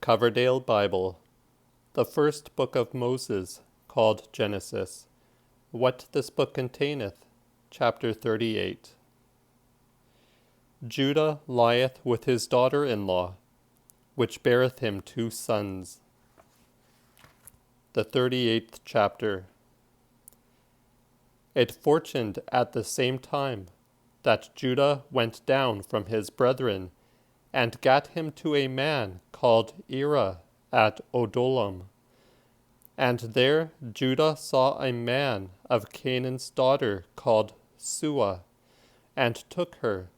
Coverdale Bible, the first book of Moses, called Genesis. What this book containeth. Chapter 38. Judah lieth with his daughter-in-law, which beareth him 2 sons. The 38th chapter. It fortuned at the same time that Judah went down from his brethren, and gat him to a man called Era at Adullam. And there Judah saw a man of Canaan's daughter called Sua, and took her.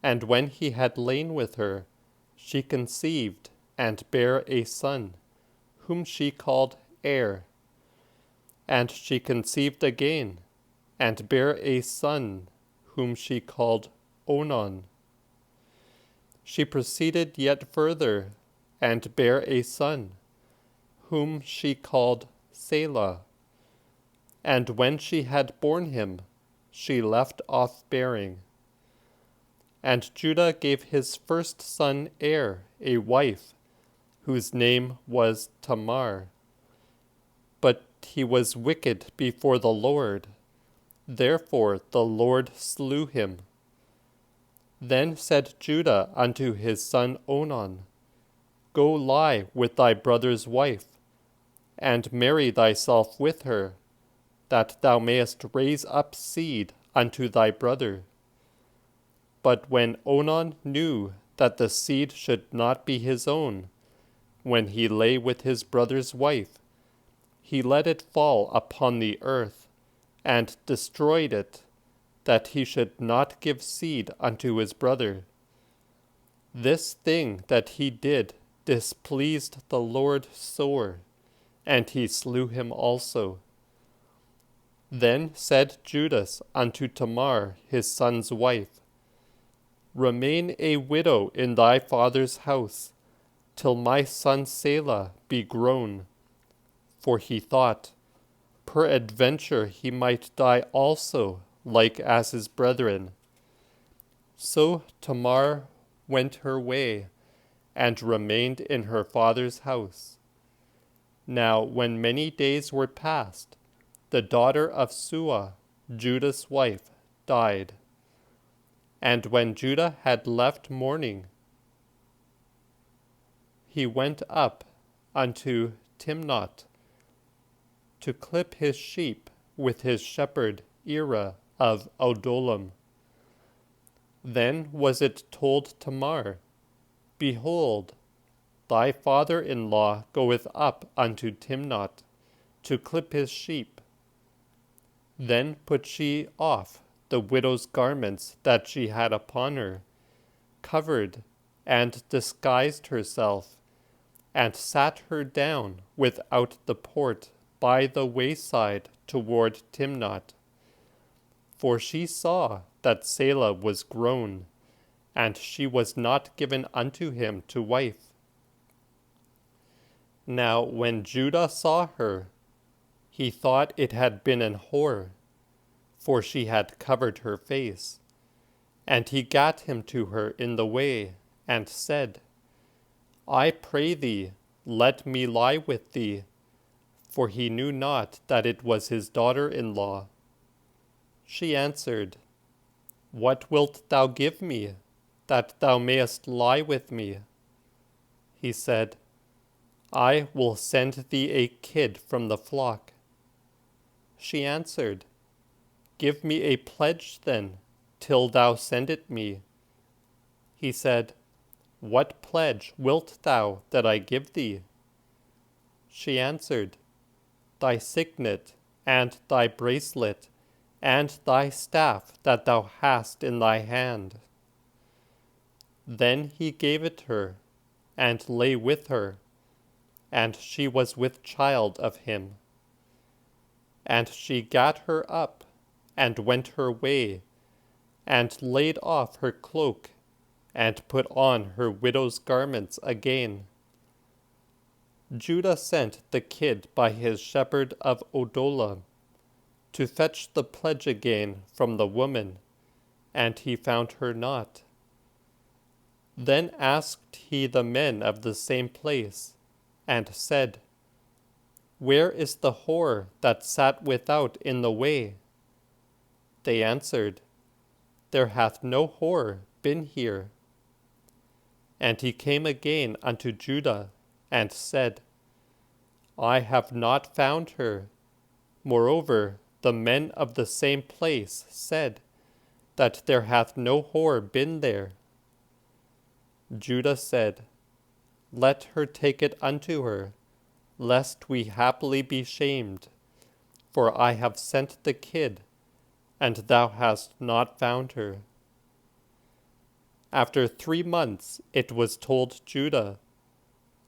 And when he had lain with her, she conceived, and bare a son, whom she called Er. And she conceived again, and bare a son, whom she called Onan. She proceeded yet further, and bare a son, whom she called Selah. And when she had borne him, she left off bearing. And Judah gave his first son Er a wife, whose name was Tamar. But he was wicked before the Lord, therefore the Lord slew him. Then said Judah unto his son Onan, Go lie with thy brother's wife, and marry thyself with her, that thou mayest raise up seed unto thy brother. But when Onan knew that the seed should not be his own, when he lay with his brother's wife, he let it fall upon the earth, and destroyed it, that he should not give seed unto his brother. This thing that he did displeased the Lord sore, and he slew him also. Then said Judas unto Tamar his son's wife, Remain a widow in thy father's house, till my son Selah be grown. For he thought, peradventure he might die also, like as his brethren. So Tamar went her way, and remained in her father's house. Now when many days were past, the daughter of Sua, Judah's wife, died. And when Judah had left mourning, he went up unto Timnath to clip his sheep with his shepherd Era of Adullam. Then was it told Tamar, Behold, thy father-in-law goeth up unto Timnath to clip his sheep. Then put she off the widow's garments that she had upon her, covered and disguised herself, and sat her down without the port by the wayside toward Timnath. For she saw that Selah was grown, and she was not given unto him to wife. Now when Judah saw her, he thought it had been an whore, for she had covered her face. And he gat him to her in the way, and said, I pray thee, let me lie with thee, for he knew not that it was his daughter-in-law. She answered, What wilt thou give me, that thou mayest lie with me? He said, I will send thee a kid from the flock. She answered, Give me a pledge then, till thou send it me. He said, What pledge wilt thou that I give thee? She answered, Thy signet, and thy bracelet, and thy staff that thou hast in thy hand. Then he gave it her, and lay with her, and she was with child of him. And she gat her up, and went her way, and laid off her cloak, and put on her widow's garments again. Judah sent the kid by his shepherd of Adullam to fetch the pledge again from the woman, and he found her not. Then asked he the men of the same place, and said, Where is the whore that sat without in the way? They answered, There hath no whore been here. And he came again unto Judah, and said, I have not found her. Moreover, the men of the same place said, that there hath no whore been there. Judah said, Let her take it unto her, lest we haply be shamed. For I have sent the kid, and thou hast not found her. After 3 months it was told Judah,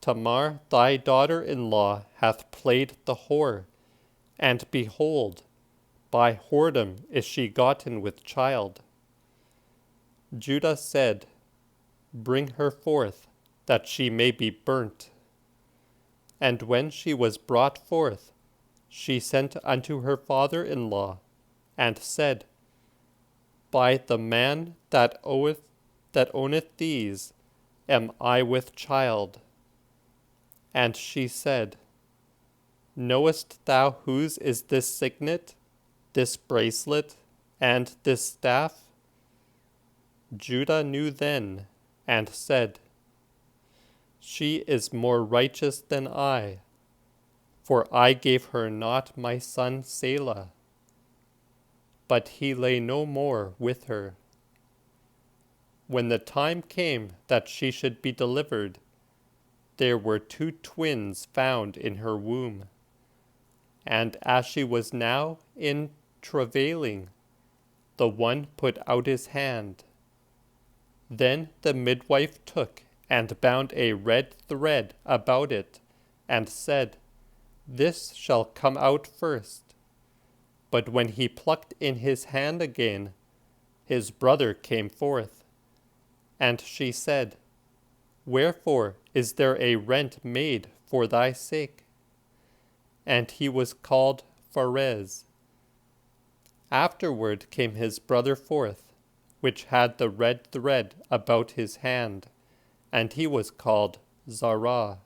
Tamar thy daughter-in-law hath played the whore, and behold, by whoredom is she gotten with child. Judah said, Bring her forth, that she may be burnt. And when she was brought forth, she sent unto her father-in-law, and said, By the man that owneth these, am I with child. And she said, Knowest thou whose is this signet, this bracelet, and this staff? Judah knew then, and said, She is more righteous than I, for I gave her not my son Selah. But he lay no more with her. When the time came that she should be delivered, there were 2 twins found in her womb. And as she was now in travailing, the one put out his hand. Then the midwife took and bound a red thread about it, and said, This shall come out first. But when he plucked in his hand again, his brother came forth. And she said, Wherefore is there a rent made for thy sake? And he was called Pharez. Afterward came his brother forth, which had the red thread about his hand, and he was called Zarah.